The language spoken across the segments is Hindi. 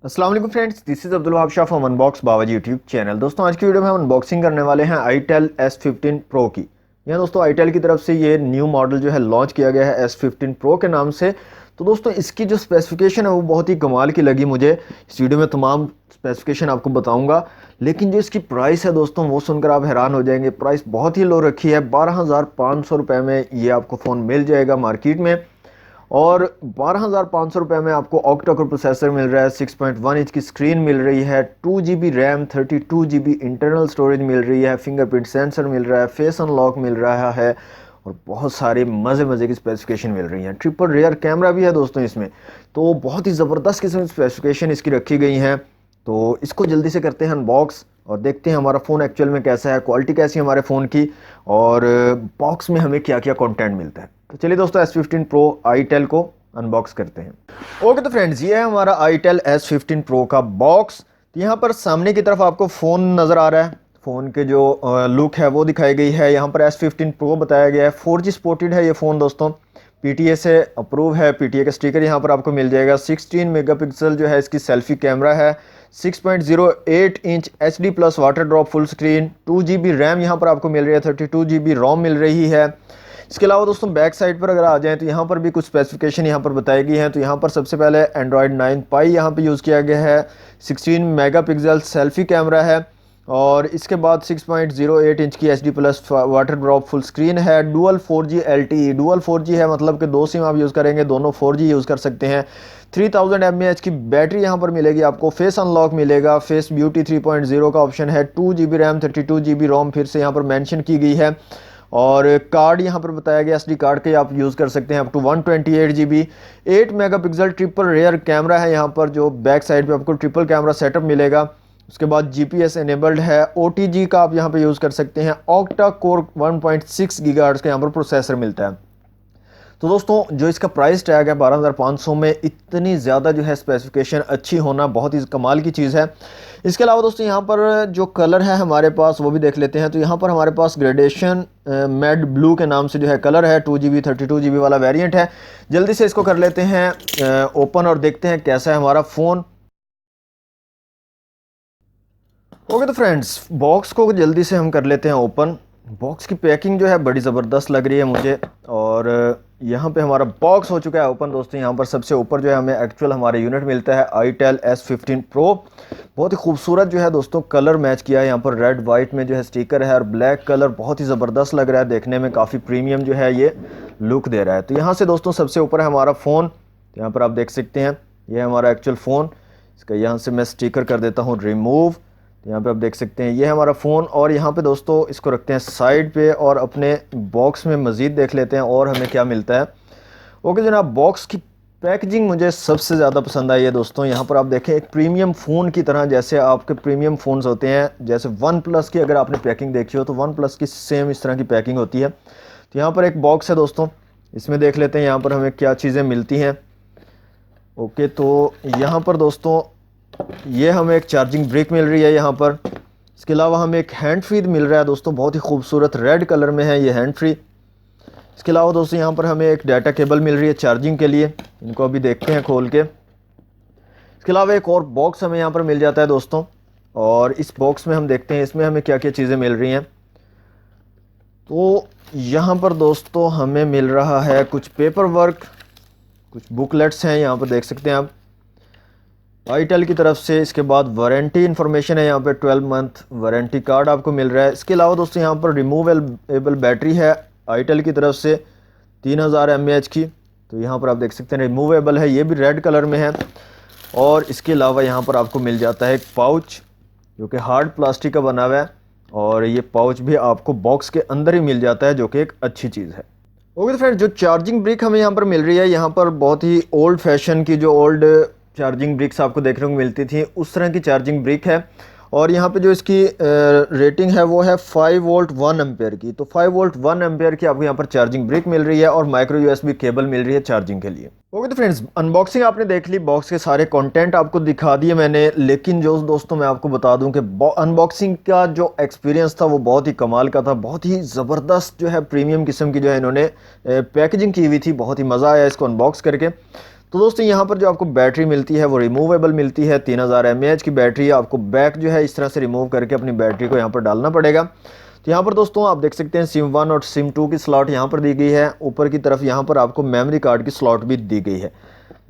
अस्सलाम वालेकुम friends, this is Abdul Wahab Shah from unbox Babaji YouTube channel. दोस्तों आज की वीडियो में हम अनबॉक्सिंग करने वाले हैं itel S15 Pro की। यहाँ दोस्तों itel की तरफ से ये न्यू मॉडल जो है लॉन्च किया गया है S15 Pro के नाम से। तो दोस्तों इसकी जो स्पेसिफिकेशन है वो बहुत ही कमाल की लगी मुझे। इस वीडियो में तमाम स्पेसिफिकेशन आपको बताऊंगा, लेकिन जो इसकी प्राइस है दोस्तों वो सुनकर आप हैरान हो जाएंगे। प्राइस बहुत ही लो रखी है, 12,500 रुपये में ये आपको फ़ोन मिल जाएगा मार्केट में। और 12,500 रुपये में आपको ऑक्टा कोर प्रोसेसर मिल रहा है, 6.1 इंच की स्क्रीन मिल रही है, 2 GB RAM, 32 GB internal storage मिल रही है, फिंगरप्रिंट सेंसर मिल रहा है, फेस अनलॉक मिल रहा है और बहुत सारे मज़े की स्पेसिफिकेशन मिल रही हैं। ट्रिपल रेयर कैमरा भी है दोस्तों इसमें, तो बहुत ही ज़बरदस्त किस्म की स्पेसिफिकेशन इसकी रखी गई हैं। तो इसको जल्दी से करते हैं अनबॉक्स और देखते हैं हमारा फ़ोन एक्चुअल में कैसा है, क्वालिटी कैसी है हमारे फ़ोन की और बॉक्स में हमें क्या क्या कंटेंट मिलता है। तो चलिए दोस्तों S15 Pro itel को अनबॉक्स करते हैं। ओके तो फ्रेंड्स, ये है हमारा itel S15 Pro का बॉक्स। तो यहाँ पर सामने की तरफ आपको फ़ोन नज़र आ रहा है, फ़ोन के जो लुक है वो दिखाई गई है। यहाँ पर S15 Pro बताया गया है, 4G सपोर्टेड है ये फ़ोन दोस्तों, PTA से अप्रूव है। PTA का स्टिकर यहाँ पर आपको मिल जाएगा। 16 मेगापिक्सल जो है इसकी सेल्फी कैमरा है, 6.08 inch HD plus water drop full screen, 2 GB RAM यहाँ पर आपको मिल रही है, 32 GB रोम मिल रही है। इसके अलावा दोस्तों बैक साइड पर अगर आ जाएं तो यहाँ पर भी कुछ स्पेसिफिकेशन यहाँ पर बताई गई हैं। तो यहाँ पर सबसे पहले Android 9 Pie यहाँ पे यूज़ किया गया है, 16 मेगापिक्सल सेल्फी कैमरा है और इसके बाद 6.08 इंच की HD plus water drop full screen है। डुअल 4G LTE, डुअल 4G है मतलब कि दो सिम आप यूज़ करेंगे, दोनों 4G यूज़ कर सकते हैं। 3000 mAh की बैटरी यहाँ पर मिलेगी आपको। फेस अनलॉक मिलेगा, फेस ब्यूटी 3.0 का ऑप्शन है, 2 GB रैम, 32 GB रोम फिर से यहाँ पर मेंशन की गई है। और कार्ड यहाँ पर बताया गया SD कार्ड के आप यूज़ कर सकते हैं up to 128 GB। 8 megapixel triple rear camera है यहाँ पर, जो बैक साइड पे आपको ट्रिपल कैमरा सेटअप मिलेगा। उसके बाद GPS एनेबल्ड है, OTG का आप यहाँ पे यूज़ कर सकते हैं। ऑक्टा कोर 1.6 गीगाहर्ट्ज़ का यहाँ पर प्रोसेसर मिलता है। तो दोस्तों जो इसका प्राइस टैग है 12,500 में, इतनी ज़्यादा जो है स्पेसिफिकेशन अच्छी होना बहुत ही कमाल की चीज़ है। इसके अलावा दोस्तों यहाँ पर जो कलर है हमारे पास वो भी देख लेते हैं। तो यहाँ पर हमारे पास ग्रेडेशन मैड ब्लू के नाम से जो है कलर है, 2 GB 32 GB वाला वेरिएंट है। जल्दी से इसको कर लेते हैं ओपन और देखते हैं कैसा है हमारा फ़ोन। ओके तो फ्रेंड्स, बॉक्स को जल्दी से हम कर लेते हैं ओपन। बॉक्स की पैकिंग जो है बड़ी ज़बरदस्त लग रही है मुझे और यहाँ पे हमारा बॉक्स हो चुका है ओपन दोस्तों। यहाँ पर सबसे ऊपर जो है हमें एक्चुअल हमारा यूनिट मिलता है itel S15 Pro। बहुत ही खूबसूरत जो है दोस्तों कलर मैच किया है, यहाँ पर रेड वाइट में जो है स्टिकर है और ब्लैक कलर बहुत ही ज़बरदस्त लग रहा है, देखने में काफ़ी प्रीमियम जो है ये लुक दे रहा है। तो यहाँ से दोस्तों सबसे ऊपर है हमारा फ़ोन, यहाँ पर आप देख सकते हैं ये है हमारा एक्चुअल फ़ोन। इसका यहाँ से मैं स्टिकर कर देता हूँ रिमूव। यहाँ पे आप देख सकते हैं ये है हमारा फ़ोन और यहाँ पे दोस्तों इसको रखते हैं साइड पे और अपने बॉक्स में मज़ीद देख लेते हैं और हमें क्या मिलता है। ओके जनाब, बॉक्स की पैकेजिंग मुझे सबसे ज़्यादा पसंद आई है दोस्तों। यहाँ पर आप देखें एक प्रीमियम फ़ोन की तरह, जैसे आपके प्रीमियम फ़ोन्स होते हैं, जैसे वन प्लस की अगर आपने पैकिंग देखी हो तो वन प्लस की सेम इस तरह की पैकिंग होती है। तो यहाँ पर एक बॉक्स है दोस्तों, इसमें देख लेते हैं यहाँ पर हमें क्या चीज़ें मिलती हैं। ओके तो यहाँ पर दोस्तों ये हमें एक चार्जिंग ब्रिक मिल रही है यहाँ पर। इसके अलावा हमें एक हैंड फ्री मिल रहा है दोस्तों, बहुत ही खूबसूरत रेड कलर में है ये हैंड फ्री। इसके अलावा दोस्तों यहाँ पर हमें एक डाटा केबल मिल रही है चार्जिंग के लिए, इनको अभी देखते हैं खोल के। इसके अलावा एक और बॉक्स हमें यहाँ पर मिल जाता है दोस्तों और इस बॉक्स में हम देखते हैं इसमें हमें क्या क्या चीज़ें मिल रही हैं। तो यहाँ पर दोस्तों हमें मिल रहा है कुछ पेपर वर्क, कुछ बुकलेट्स हैं यहाँ पर देख सकते हैं आप itel की तरफ से। इसके बाद वारंटी इन्फॉर्मेशन है, यहाँ पे 12 मंथ वारंटी कार्ड आपको मिल रहा है। इसके अलावा दोस्तों यहाँ पर रिमूवेबल बैटरी है itel की तरफ से 3000 mAh की, तो यहाँ पर आप देख सकते हैं रिमूवेबल है, ये भी रेड कलर में है। और इसके अलावा यहाँ पर आपको मिल जाता है एक पाउच जो कि हार्ड प्लास्टिक का बना हुआ है और ये पाउच भी आपको बॉक्स के अंदर ही मिल जाता है, जो कि एक अच्छी चीज़ है। ओके तो फ्रेंड, जो चार्जिंग ब्रिक हमें यहाँ पर मिल रही है, यहाँ पर बहुत ही ओल्ड फैशन की जो ओल्ड चार्जिंग ब्रिक्स आपको देखने को मिलती थी उस तरह की चार्जिंग ब्रिक है। और यहाँ पे जो इसकी रेटिंग है वो है 5 वोल्ट 1 एम्पेयर की। तो 5 वोल्ट 1 एम्पेयर की आपको यहाँ पर चार्जिंग ब्रिक मिल रही है और माइक्रो USB केबल मिल रही है चार्जिंग के लिए। ओके तो फ्रेंड्स, अनबॉक्सिंग आपने देख ली, बॉक्स के सारे कंटेंट आपको दिखा दिए मैंने, लेकिन जो दोस्तों मैं आपको बता दूं कि अनबॉक्सिंग का जो एक्सपीरियंस था वो बहुत ही कमाल का था। बहुत ही ज़बरदस्त जो है प्रीमियम किस्म की जो है इन्होंने पैकेजिंग की हुई थी, बहुत ही मज़ा आया इसको अनबॉक्स करके। तो दोस्तों यहाँ पर जो आपको बैटरी मिलती है वो रिमूवेबल मिलती है। 3000 mAh की बैटरी, आपको बैक जो है इस तरह से रिमूव करके अपनी बैटरी को यहाँ पर डालना पड़ेगा। तो यहाँ पर दोस्तों आप देख सकते हैं सिम 1 और सिम 2 की स्लॉट यहाँ पर दी गई है। ऊपर की तरफ यहाँ पर आपको मेमोरी कार्ड की स्लॉट भी दी गई है,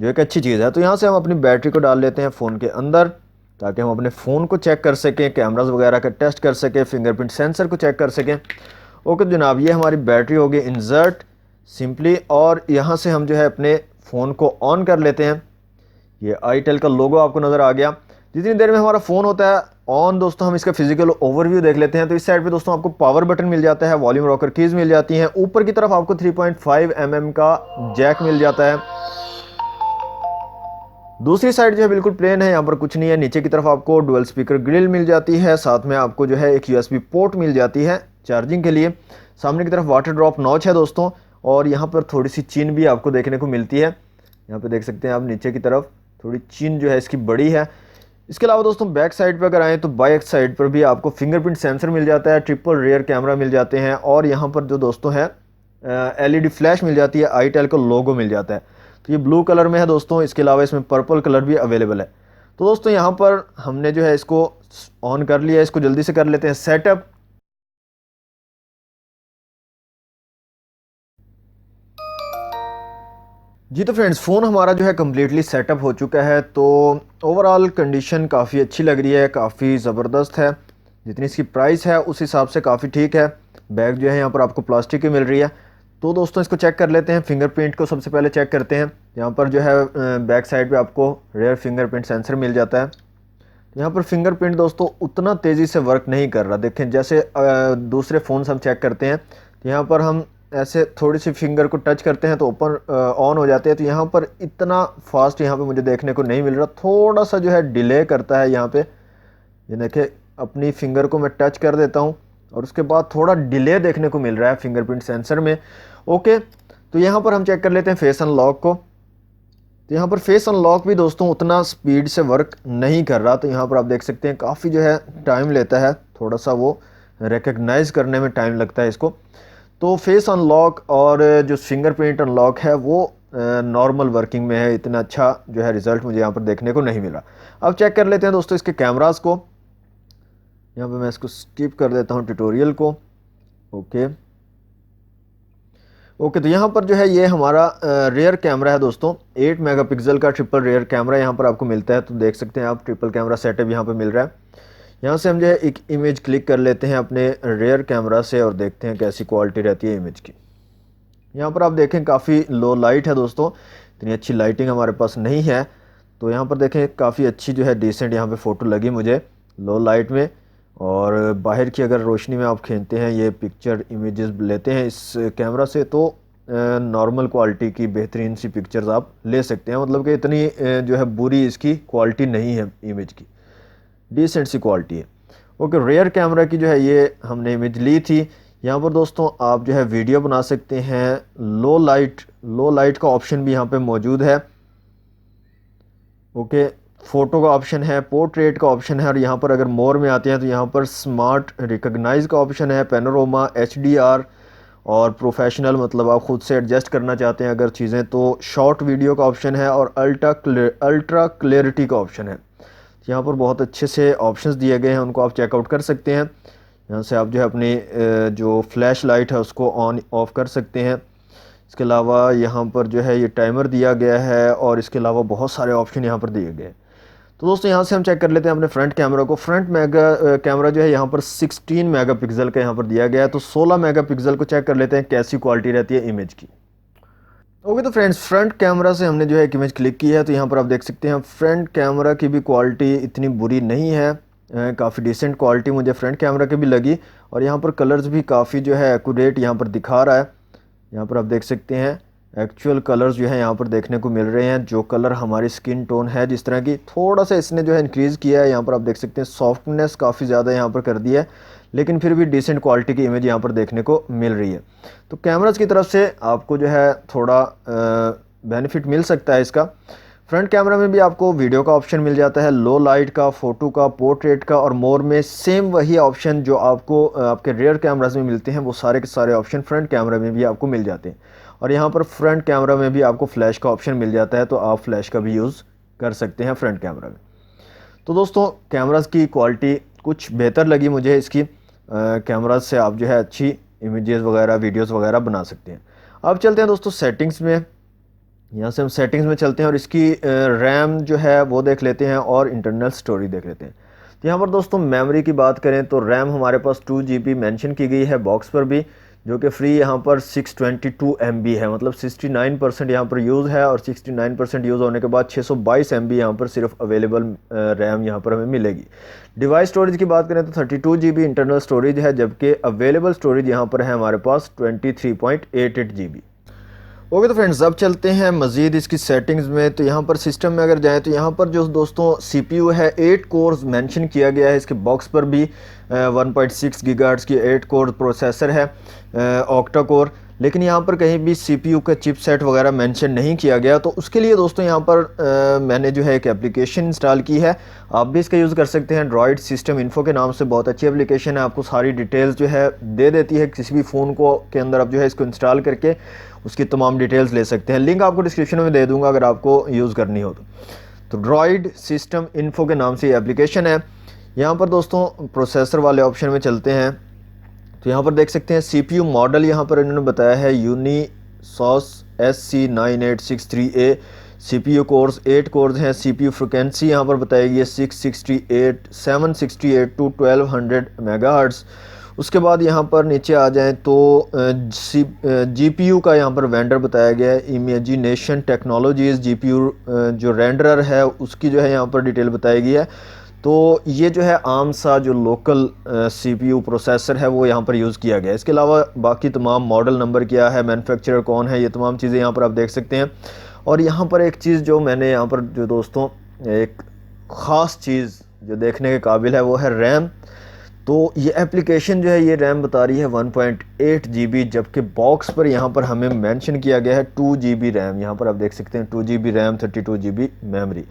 जो एक अच्छी चीज़ है। तो यहाँ से हम अपनी बैटरी को डाल लेते हैं फ़ोन के अंदर, ताकि हम अपने फ़ोन को चेक कर सकें, कैमराज वगैरह का टेस्ट कर सकें, फिंगरप्रिंट सेंसर को चेक कर सकें। ओके जनाब, ये हमारी बैटरी होगी इंसर्ट सिंपली, और यहाँ से हम जो है अपने फ़ोन को ऑन कर लेते हैं। ये आईटेल का लोगो आपको नज़र आ गया। जितनी देर में हमारा फ़ोन होता है ऑन, दोस्तों हम इसका फिजिकल ओवरव्यू देख लेते हैं। तो इस साइड पे दोस्तों आपको पावर बटन मिल जाता है, वॉल्यूम रॉकर कीज़ मिल जाती हैं, ऊपर की तरफ आपको 3.5 mm का जैक मिल जाता है। दूसरी साइड जो है बिल्कुल प्लेन है, यहाँ पर कुछ नहीं है। नीचे की तरफ आपको डुअल स्पीकर ग्रिल मिल जाती है, साथ में आपको जो है एक USB पोर्ट मिल जाती है चार्जिंग के लिए। सामने की तरफ वाटर ड्रॉप नॉच है दोस्तों, और यहाँ पर थोड़ी सी चिन भी आपको देखने को मिलती है। यहाँ पे देख सकते हैं आप, नीचे की तरफ थोड़ी चिन जो है इसकी बड़ी है। इसके अलावा दोस्तों बैक साइड पर अगर आएँ तो बैक साइड पर भी आपको फिंगरप्रिंट सेंसर मिल जाता है, ट्रिपल रियर कैमरा मिल जाते हैं, और यहाँ पर जो दोस्तों है LED फ्लैश मिल जाती है, आईटेल का लोगो मिल जाता है। तो ये ब्लू कलर में है दोस्तों। इसके अलावा इसमें पर्पल कलर भी अवेलेबल है। तो दोस्तों यहाँ पर हमने जो है इसको ऑन कर लिया, इसको जल्दी से कर लेते हैं सेटअप। जी तो फ्रेंड्स, फ़ोन हमारा जो है कम्प्लीटली सेटअप हो चुका है। तो ओवरऑल कंडीशन काफ़ी अच्छी लग रही है, काफ़ी ज़बरदस्त है। जितनी इसकी प्राइस है उस हिसाब से काफ़ी ठीक है। बैग जो है यहाँ पर आपको प्लास्टिक की मिल रही है। तो दोस्तों इसको चेक कर लेते हैं। फिंगरप्रिंट को सबसे पहले चेक करते हैं। यहाँ पर जो है बैक साइड पे आपको रेयर फिंगरप्रिंट सेंसर मिल जाता है। यहाँ पर फिंगरप्रिंट दोस्तों उतना तेज़ी से वर्क नहीं कर रहा। देखें जैसे दूसरे फ़ोन हम चेक करते हैं, तो यहाँ पर हम ऐसे थोड़ी सी फिंगर को टच करते हैं तो ओपन ऑन हो जाते हैं। तो यहाँ पर इतना फास्ट यहाँ पे मुझे देखने को नहीं मिल रहा, थोड़ा सा जो है डिले करता है यहाँ पे। ये देखें, अपनी फिंगर को मैं टच कर देता हूँ और उसके बाद थोड़ा डिले देखने को मिल रहा है फिंगरप्रिंट सेंसर में। ओके, तो यहाँ पर हम चेक कर लेते हैं फेस अनलॉक को। तो यहाँ पर फेस अनलॉक भी दोस्तों उतना स्पीड से वर्क नहीं कर रहा। तो यहाँ पर आप देख सकते हैं काफ़ी जो है टाइम लेता है, थोड़ा सा वो रिकग्नाइज़ करने में टाइम लगता है इसको। तो फेस अनलॉक और जो फिंगरप्रिंट अनलॉक है वो नॉर्मल वर्किंग में है, इतना अच्छा जो है रिज़ल्ट मुझे यहाँ पर देखने को नहीं मिला। अब चेक कर लेते हैं दोस्तों इसके कैमरास को। यहाँ पे मैं इसको स्किप कर देता हूँ ट्यूटोरियल को। ओके, तो यहाँ पर जो है ये हमारा रेयर कैमरा है दोस्तों। 8 मेगापिक्सल का ट्रिपल रेयर कैमरा यहाँ पर आपको मिलता है। तो देख सकते हैं आप, ट्रिपल कैमरा सेटअप यहाँ पर मिल रहा है। यहाँ से हम जो है एक इमेज क्लिक कर लेते हैं अपने रेयर कैमरा से और देखते हैं कैसी क्वालिटी रहती है इमेज की। यहाँ पर आप देखें काफ़ी लो लाइट है दोस्तों, इतनी अच्छी लाइटिंग हमारे पास नहीं है। तो यहाँ पर देखें काफ़ी अच्छी जो है डिसेंट यहाँ पे फ़ोटो लगी मुझे लो लाइट में। और बाहर की अगर रोशनी में आप खींचते हैं, ये पिक्चर इमेजेस लेते हैं इस कैमरा से, तो नॉर्मल क्वालिटी की बेहतरीन सी पिक्चर्स आप ले सकते हैं। मतलब कि इतनी जो है बुरी इसकी क्वालिटी नहीं है इमेज की, डिसेंट सी क्वालिटी है। ओके, रेयर कैमरा की जो है ये हमने इमेज ली थी। यहाँ पर दोस्तों आप जो है वीडियो बना सकते हैं। लो लाइट का ऑप्शन भी यहाँ पे मौजूद है। ओके, फ़ोटो का ऑप्शन है, पोर्ट्रेट का ऑप्शन है, और यहाँ पर अगर मोर में आते हैं तो यहाँ पर स्मार्ट रिकग्नाइज का ऑप्शन है, पैनोरामा, HDR और प्रोफेशनल, मतलब आप ख़ुद से एडजस्ट करना चाहते हैं अगर चीज़ें, तो शॉर्ट वीडियो का ऑप्शन है, और अल्ट्रा क्लियरिटी का ऑप्शन है। यहाँ पर बहुत अच्छे से ऑप्शंस दिए गए हैं, उनको आप चेकआउट कर सकते हैं। यहाँ से आप जो है अपनी जो फ्लैश लाइट है उसको ऑन ऑफ कर सकते हैं। इसके अलावा यहाँ पर जो है ये टाइमर दिया गया है, और इसके अलावा बहुत सारे ऑप्शन यहाँ पर दिए गए हैं। तो दोस्तों यहाँ से हम चेक कर लेते हैं अपने फ्रंट कैमरा को। फ्रंट कैमरा जो है यहाँ पर 16 मेगापिक्सल का यहाँ पर दिया गया है। तो 16 मेगापिक्सल को चेक कर लेते हैं कैसी क्वालिटी रहती है इमेज की। ओके, तो फ्रेंड्स फ्रंट कैमरा से हमने जो है एक इमेज क्लिक की है। तो यहाँ पर आप देख सकते हैं फ्रंट कैमरा की भी क्वालिटी इतनी बुरी नहीं है, काफ़ी डिसेंट क्वालिटी मुझे फ्रंट कैमरा की भी लगी। और यहाँ पर कलर्स भी काफ़ी जो है एक्यूरेट यहाँ पर दिखा रहा है। यहाँ पर आप देख सकते हैं एक्चुअल कलर्स जो है यहाँ पर देखने को मिल रहे हैं, जो कलर हमारी स्किन टोन है जिस तरह की, थोड़ा सा इसने जो है इंक्रीज़ किया है। यहाँ पर आप देख सकते हैं सॉफ्टनेस काफ़ी ज़्यादा यहाँ पर कर दिया है, लेकिन फिर भी डिसेंट क्वालिटी की इमेज यहाँ पर देखने को मिल रही है। तो कैमराज की तरफ से आपको जो है थोड़ा बेनिफिट मिल सकता है इसका। फ्रंट कैमरा में भी आपको वीडियो का ऑप्शन मिल जाता है, लो लाइट का, फ़ोटो का, पोर्ट्रेट का, और मोर में सेम वही ऑप्शन जो आपको आपके रेयर कैमराज में मिलते हैं, वो सारे के सारे ऑप्शन फ्रंट कैमरा में भी आपको मिल जाते हैं। और यहाँ पर फ्रंट कैमरा में भी आपको फ्लैश का ऑप्शन मिल जाता है, तो आप फ्लैश का भी यूज़ कर सकते हैं फ्रंट कैमरा में। तो दोस्तों कैमरास की क्वालिटी कुछ बेहतर लगी मुझे, इसकी कैमरास से आप जो है अच्छी इमेजेस वगैरह वीडियोस वगैरह बना सकते हैं। अब चलते हैं दोस्तों सेटिंग्स में। यहाँ से हम सेटिंग्स में चलते हैं और इसकी रैम जो है वो देख लेते हैं और इंटरनल स्टोरेज देख लेते हैं। तो यहाँ पर दोस्तों मेमोरी की बात करें तो रैम हमारे पास 2 GB मेंशन की गई है बॉक्स पर भी, जो कि फ्री यहाँ पर 622 MB है, मतलब 69% यहाँ पर यूज़ है और 69% यूज़ होने के बाद 622 MB यहाँ पर सिर्फ अवेलेबल रैम यहाँ पर हमें मिलेगी। डिवाइस स्टोरेज की बात करें तो 32 GB इंटरनल स्टोरेज है, जबकि अवेलेबल स्टोरेज यहाँ पर है हमारे पास 23.88 GB। ओके तो फ्रेंड्स अब चलते हैं मज़ीद इसकी सेटिंग्स में। तो यहाँ पर सिस्टम में अगर जाएँ तो यहाँ पर जो दोस्तों CPU है 8 कोर्स मेंशन किया गया है, इसके बॉक्स पर भी 1.6 GHz की 8 कोर प्रोसेसर है ऑक्टा कोर, लेकिन यहाँ पर कहीं भी CPU का चिपसेट वगैरह मेंशन नहीं किया गया। तो उसके लिए दोस्तों यहाँ पर मैंने जो है एक एप्लीकेशन इंस्टॉल की है, आप भी इसका यूज़ कर सकते हैं। ड्रॉइड सिस्टम इन्फो के नाम से बहुत अच्छी एप्लीकेशन है, आपको सारी डिटेल्स जो है दे देती है। किसी भी फ़ोन को के अंदर आप जो है इसको इंस्टॉल करके उसकी तमाम डिटेल्स ले सकते हैं। लिंक आपको डिस्क्रिप्शन में दे दूँगा अगर आपको यूज़ करनी हो तो ड्रॉइड सिस्टम इन्फो के नाम से ये एप्लीकेशन है। यहाँ पर दोस्तों प्रोसेसर वाले ऑप्शन में चलते हैं तो यहाँ पर देख सकते हैं CPU मॉडल यहाँ पर इन्होंने बताया है यूनिसॉस SC9863A। CPU कोर्स 8 कोर्स हैं। CPU फ्रिक्वेंसी यहाँ पर बताएगी 768 to 1200 MHz। उसके बाद यहाँ पर नीचे आ जाएं तो GPU का यहाँ पर वेंडर बताया गया है इमेजिनेशन टेक्नोलॉजीज़। GPU जो रेंडरर है उसकी जो है यहाँ पर डिटेल बताई गई है। तो ये जो है आम सा जो लोकल CPU प्रोसेसर है वो यहाँ पर यूज़ किया गया है। इसके अलावा बाकी तमाम मॉडल नंबर क्या है, मैन्युफैक्चरर कौन है, ये तमाम चीज़ें यहाँ पर आप देख सकते हैं। और यहाँ पर एक चीज़ जो मैंने यहाँ पर जो दोस्तों एक ख़ास चीज़ जो देखने के काबिल है वो है रैम। तो ये एप्लीकेशन जो है ये रैम बता रही है 1.8 GB, जबकि बॉक्स पर यहाँ पर हमें मेंशन किया गया है 2 GB रैम। यहाँ पर आप देख सकते हैं 2 GB रैम 32 GB मेमोरी।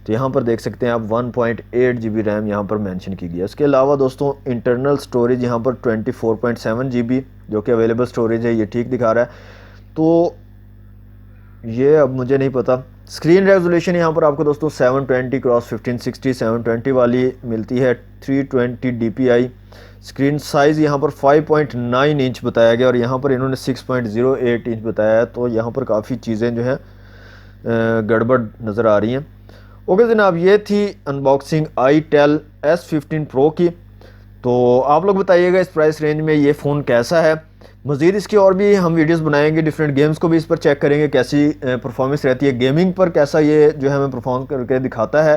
तो यहाँ पर देख सकते हैं आप 1.8 GB रैम यहाँ पर मेंशन की गई है। उसके अलावा दोस्तों इंटरनल स्टोरेज यहाँ पर 24.7 GB जो कि अवेलेबल स्टोरेज है, ये ठीक दिखा रहा है। तो ये अब मुझे नहीं पता। स्क्रीन रेजोल्यूशन यहाँ पर आपको दोस्तों 720x1560 720 वाली मिलती है, 320 DPI। स्क्रीन साइज़ यहाँ पर 5.9 इंच बताया गया और यहाँ पर इन्होंने 6.08 इंच बताया है। तो यहाँ पर काफ़ी चीज़ें जो हैं गड़बड़ नज़र आ रही हैं। ओके जनाब, ये थी अनबॉक्सिंग itel S15 Pro की। तो आप लोग बताइएगा इस प्राइस रेंज में ये फ़ोन कैसा है। मज़ीद इसकी और भी हम वीडियोस बनाएंगे, डिफरेंट गेम्स को भी इस पर चेक करेंगे कैसी परफॉर्मेंस रहती है, गेमिंग पर कैसा ये जो है हमें परफॉर्म करके दिखाता है।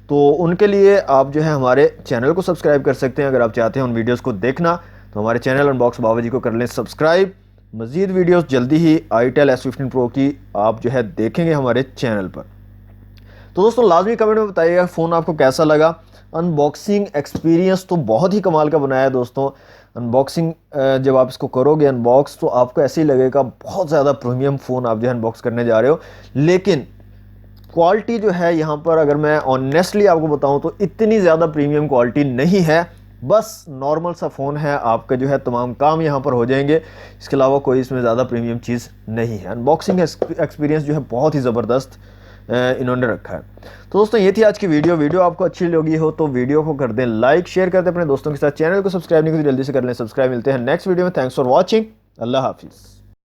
तो उनके लिए आप जो है हमारे चैनल को सब्सक्राइब कर सकते हैं। अगर आप चाहते हैं उन वीडियोस को देखना तो हमारे चैनल अनबॉक्स बाबाजी को कर लें सब्सक्राइब। मज़ीद वीडियोस जल्दी ही itel S15 Pro की आप जो है देखेंगे हमारे चैनल पर। तो दोस्तों लाजमी कमेंट में बताइएगा फ़ोन आपको कैसा लगा। अनबॉक्सिंग एक्सपीरियंस तो बहुत ही कमाल का बनाया है दोस्तों। अनबॉक्सिंग जब आप इसको करोगे अनबॉक्स तो आपको ऐसे ही लगेगा बहुत ज़्यादा प्रीमियम फ़ोन आप जो है अनबॉक्स करने जा रहे हो। लेकिन क्वालिटी जो है यहाँ पर अगर मैं ऑनेस्टली आपको बताऊँ तो इतनी ज़्यादा प्रीमियम क्वालिटी नहीं है, बस नॉर्मल सा फ़ोन है। आपका जो है तमाम काम यहाँ पर हो जाएंगे, इसके अलावा कोई इसमें ज़्यादा प्रीमियम चीज़ नहीं है। अनबॉक्सिंग एक्सपीरियंस जो है बहुत ही ज़बरदस्त इन्होंने रखा है। तो दोस्तों ये थी आज की वीडियो आपको अच्छी लगी हो तो वीडियो को कर दें लाइक, शेयर कर दें अपने दोस्तों के साथ। चैनल को सब्सक्राइब नहीं करें जल्दी से कर लें सब्सक्राइब। मिलते हैं नेक्स्ट वीडियो में। Thanks for watching. अल्लाह हाफिज़।